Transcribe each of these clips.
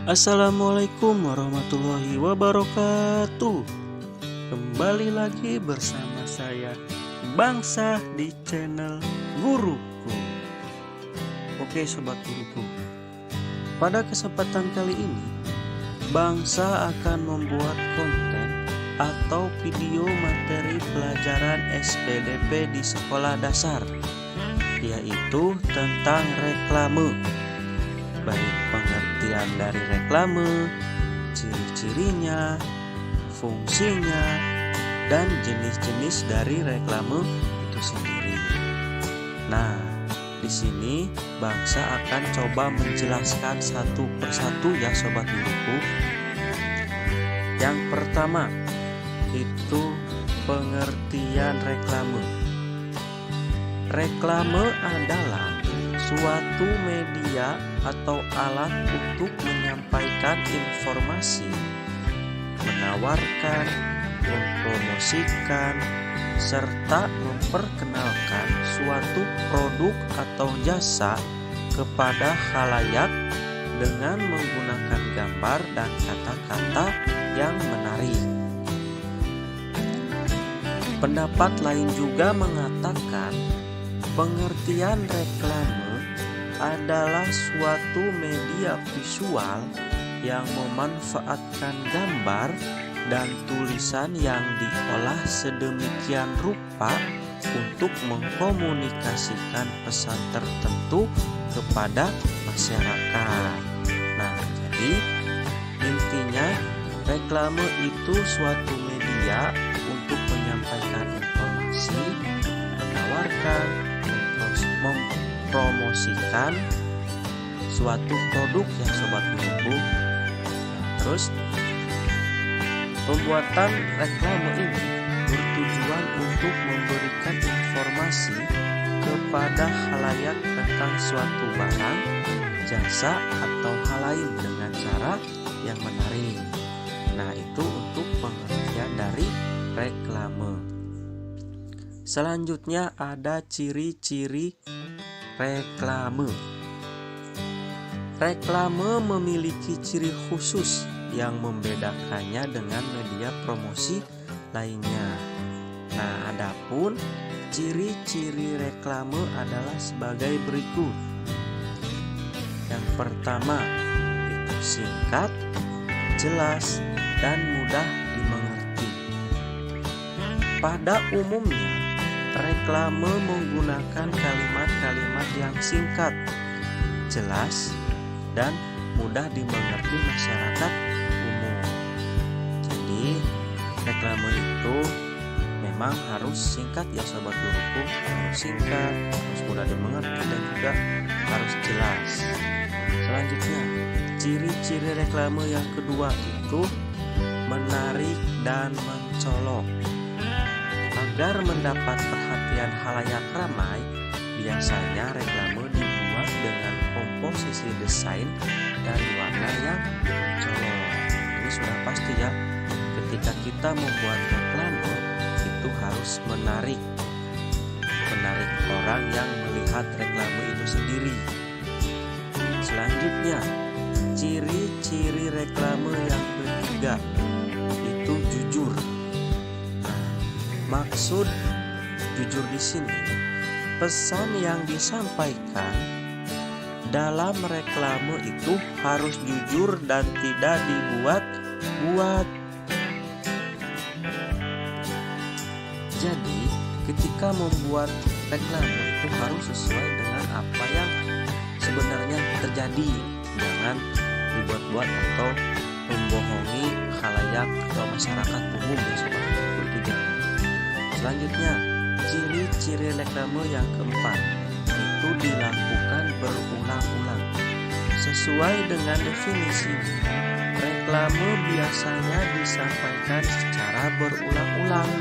Assalamualaikum warahmatullahi wabarakatuh. Kembali lagi bersama saya Bangsa di channel Guruku. Oke sobat guruku, pada kesempatan kali ini Bangsa akan membuat konten atau video materi pelajaran SPDP di sekolah dasar, yaitu tentang reklame, baik pengertian dari reklame, ciri-cirinya, fungsinya, dan jenis-jenis dari reklame itu sendiri. Nah, di sini Bangsa akan coba menjelaskan satu persatu ya sobat guruku. Yang pertama itu pengertian reklame. Reklame adalah suatu media atau alat untuk menyampaikan informasi, menawarkan, mempromosikan, serta memperkenalkan suatu produk atau jasa kepada khalayak dengan menggunakan gambar dan kata-kata yang menarik. Pendapat lain juga mengatakan pengertian reklame adalah suatu media visual yang memanfaatkan gambar dan tulisan yang diolah sedemikian rupa untuk mengkomunikasikan pesan tertentu kepada masyarakat. Nah, jadi intinya reklame itu suatu media untuk menyampaikan informasi, menawarkan, mempromosikan suatu produk ya sobat guruku. Terus pembuatan reklame ini bertujuan untuk memberikan informasi kepada khalayak tentang suatu barang, jasa atau hal lain dengan cara yang menarik. Nah, itu untuk pengertian dari reklame. Selanjutnya ada ciri-ciri reklame. Reklame memiliki ciri khusus yang membedakannya dengan media promosi lainnya. Nah, adapun ciri-ciri reklame adalah sebagai berikut. Yang pertama, itu singkat, jelas, dan mudah dimengerti. Pada umumnya, reklame menggunakan kalimat-kalimat yang singkat, jelas, dan mudah dimengerti masyarakat umum. Jadi, reklame itu memang harus singkat ya sobat guruku, harus singkat, harus mudah dimengerti, dan juga harus jelas. Selanjutnya, ciri-ciri reklame yang kedua itu menarik dan mencolok. Agar mendapat perhatian khalayak ramai, biasanya reklame dibuat dengan komposisi desain dan warna yang mencolok. Ini sudah pasti ya, ketika kita membuat reklame itu harus menarik orang yang melihat reklame itu sendiri. Selanjutnya, ciri-ciri reklame yang ketiga itu jujur. Maksud jujur di sini, pesan yang disampaikan dalam reklame itu harus jujur dan tidak dibuat-buat. Jadi, ketika membuat reklame itu harus sesuai dengan apa yang sebenarnya terjadi. Jangan dibuat-buat atau membohongi khalayak atau masyarakat umum ya sobat. Itu jangan. Selanjutnya, ciri-ciri reklame yang keempat itu dilakukan berulang-ulang. Sesuai dengan definisi, reklame biasanya disampaikan secara berulang-ulang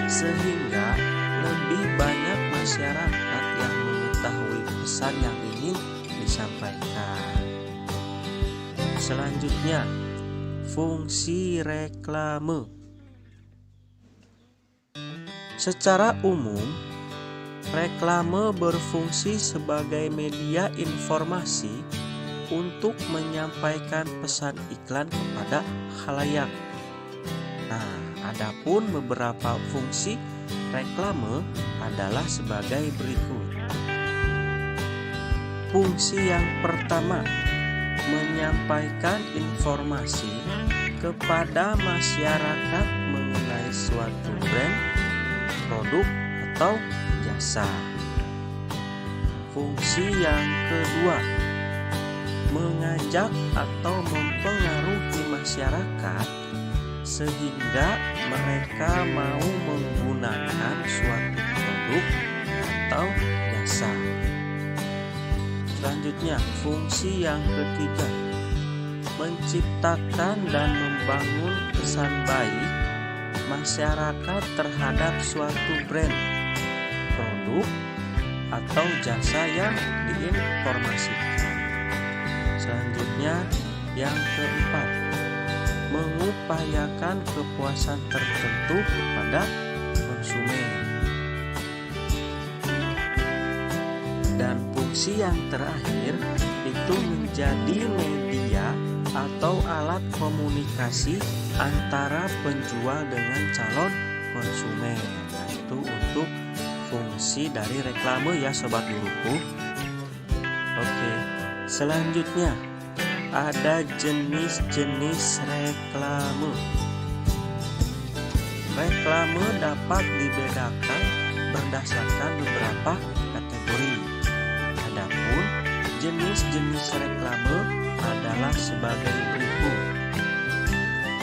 sehingga lebih banyak masyarakat yang mengetahui pesan yang ingin disampaikan. Selanjutnya, fungsi reklame. Secara umum, reklame berfungsi sebagai media informasi untuk menyampaikan pesan iklan kepada khalayak. Nah, adapun beberapa fungsi reklame adalah sebagai berikut. Fungsi yang pertama, menyampaikan informasi kepada masyarakat mengenai suatu brand, produk, atau jasa. Fungsi yang kedua, mengajak atau mempengaruhi masyarakat sehingga mereka mau menggunakan suatu produk atau jasa. Selanjutnya, fungsi yang ketiga, menciptakan dan membangun kesan baik masyarakat terhadap suatu brand, produk, atau jasa yang diinformasikan. Selanjutnya, yang keempat, mengupayakan kepuasan tertentu kepada konsumen. Dan fungsi yang terakhir itu menjadi media atau alat komunikasi antara penjual dengan calon konsumen. Nah, itu untuk fungsi dari reklame ya sobat guruku. Oke, selanjutnya ada jenis-jenis reklame. Reklame dapat dibedakan berdasarkan beberapa kategori. Adapun jenis-jenis reklame adalah sebagai berikut.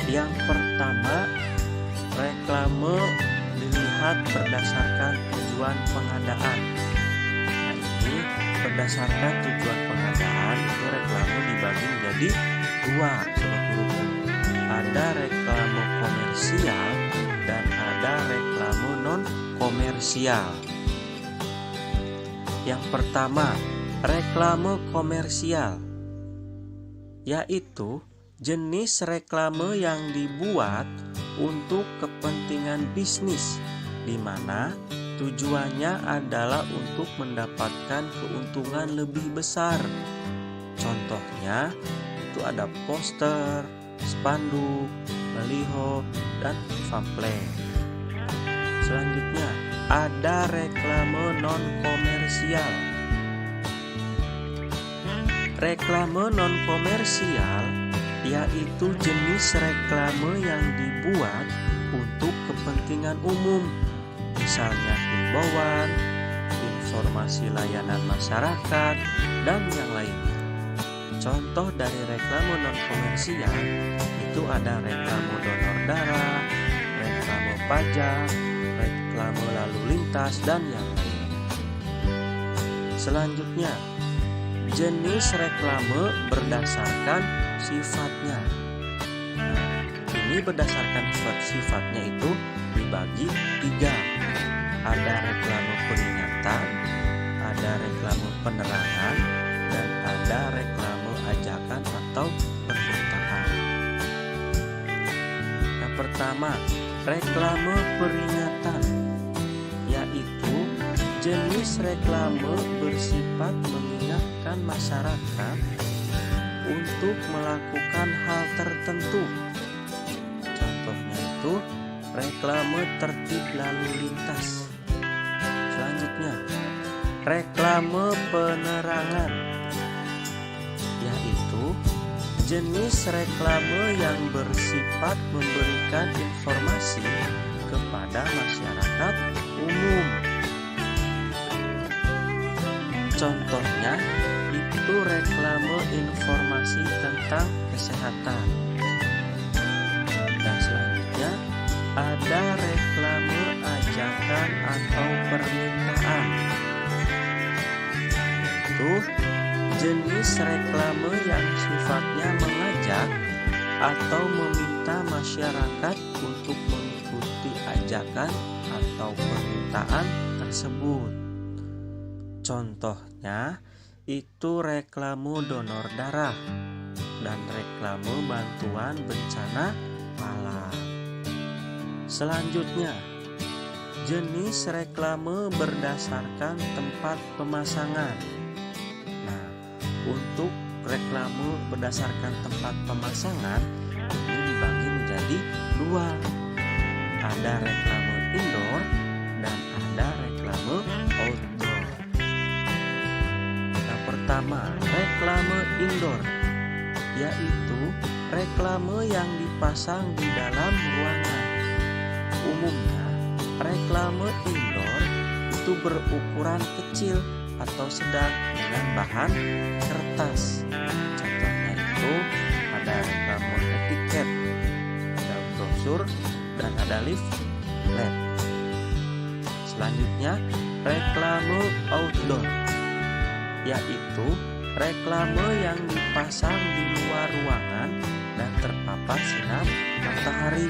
Yang pertama, reklame dilihat berdasarkan tujuan pengadaan. Nah, ini berdasarkan tujuan pengadaan itu reklame dibagi menjadi dua, sobat guruku. Ada reklame komersial dan ada reklame non komersial. Yang pertama, reklame komersial, yaitu jenis reklame yang dibuat untuk kepentingan bisnis, di mana tujuannya adalah untuk mendapatkan keuntungan lebih besar. Contohnya itu ada poster, spanduk, baliho, dan pamflet. Selanjutnya ada reklame non komersial. Reklame non komersial yaitu jenis reklame yang dibuat untuk kepentingan umum, misalnya himbauan, informasi layanan masyarakat, dan yang lainnya. Contoh dari reklame non komersial itu ada reklame donor darah, reklame pajak, reklame lalu lintas, dan yang lainnya. Selanjutnya, jenis reklame berdasarkan sifatnya. Nah, ini berdasarkan sifatnya itu dibagi tiga. Ada reklame peringatan, ada reklame penerangan, dan ada reklame ajakan atau permintaan. Yang pertama, reklame peringatan, yaitu jenis reklame bersifat mengingatkan masyarakat untuk melakukan hal tertentu. Contohnya itu reklame tertib lalu lintas. Selanjutnya, reklame penerangan, yaitu jenis reklame yang bersifat memberikan informasi kepada masyarakat umum. Contohnya itu reklame informasi tentang kesehatan. Dan selanjutnya ada reklame ajakan atau permintaan, yaitu jenis reklame yang sifatnya mengajak atau meminta masyarakat untuk mengikuti ajakan atau permintaan tersebut. Contohnya itu reklame donor darah dan reklame bantuan bencana alam. Selanjutnya, jenis reklame berdasarkan tempat pemasangan. Nah, untuk reklame berdasarkan tempat pemasangan ini dibagi menjadi dua. Ada reklame indoor dan ada reklame outdoor. Yang pertama, reklame indoor, yaitu reklame yang dipasang di dalam ruangan. Umumnya, reklame indoor itu berukuran kecil atau sedang dengan bahan kertas. Contohnya itu ada reklame etiket, ada brosur, dan ada leaflet. Selanjutnya, reklame outdoor, yaitu reklame yang dipasang di luar ruangan dan terpapar sinar matahari.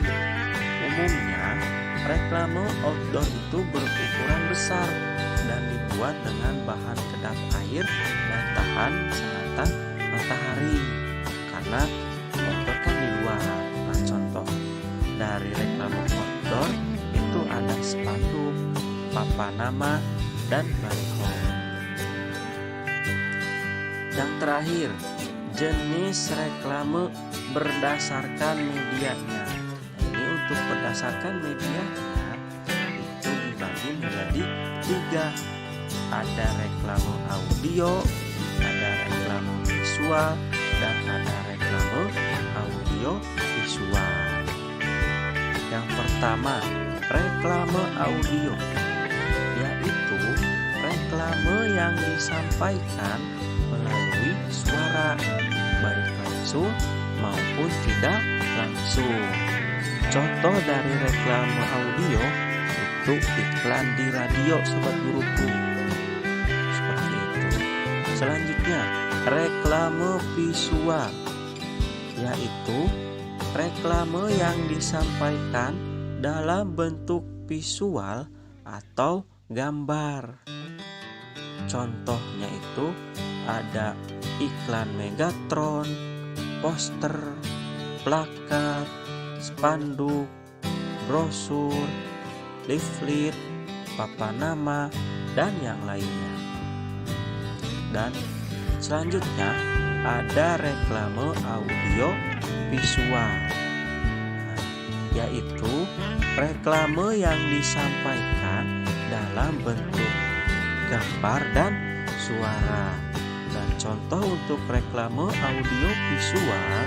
Umumnya, reklame outdoor itu berukuran besar dan dibuat dengan bahan kedap air dan tahan sengatan matahari karena outdoor kan di luar. Nah, contoh dari reklame outdoor itu ada spanduk, papan nama, dan baliho. Yang terakhir, jenis reklame berdasarkan medianya. Ini untuk berdasarkan medianya itu dibagi menjadi tiga. Ada reklame audio, ada reklame visual, dan ada reklame audio visual. Yang pertama, reklame audio, yaitu reklame yang disampaikan melalui suara, baik langsung maupun tidak langsung. Contoh dari reklame audio itu iklan di radio Sobat Guruku. Seperti itu. Selanjutnya, reklame visual, yaitu reklame yang disampaikan dalam bentuk visual atau gambar. Contohnya itu ada iklan Megatron, poster, plakat, spanduk, brosur, leaflet, papan nama, dan yang lainnya. Dan selanjutnya ada reklame audio visual, yaitu reklame yang disampaikan dalam bentuk gambar dan suara. Dan contoh untuk reklame audio visual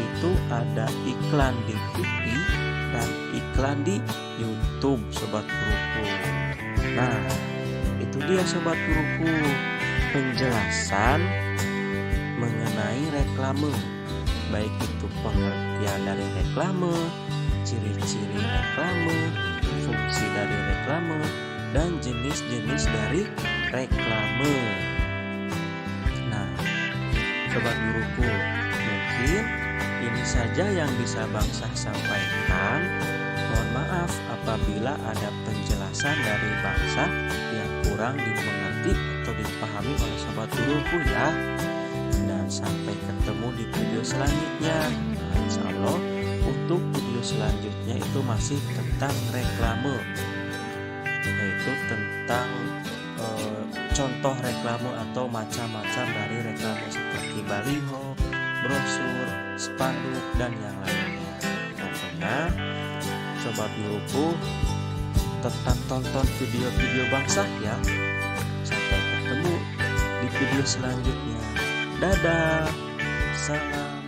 itu ada iklan di TV dan iklan di YouTube Sobat Guruku. Nah, itu dia Sobat Guruku penjelasan mengenai reklame, baik itu pengertian dari reklame, ciri-ciri reklame, fungsi dari reklame, dan jenis-jenis dari reklame. Nah, Sobat Guruku, mungkin ini saja yang bisa Bang Syah sampaikan. Mohon maaf apabila ada penjelasan dari Bang Syah yang kurang dimengerti atau dipahami oleh Sobat Guruku ya. Dan sampai ketemu di video selanjutnya. Nah, insya Allah untuk video selanjutnya itu masih tentang reklame, yaitu tentang contoh reklame atau macam-macam dari reklame seperti baliho, brosur, spanduk, dan yang lainnya. Pokoknya Sobat Guruku tetap tonton video-video Bang Syah ya. Sampai ketemu di video selanjutnya. Dadah, salam.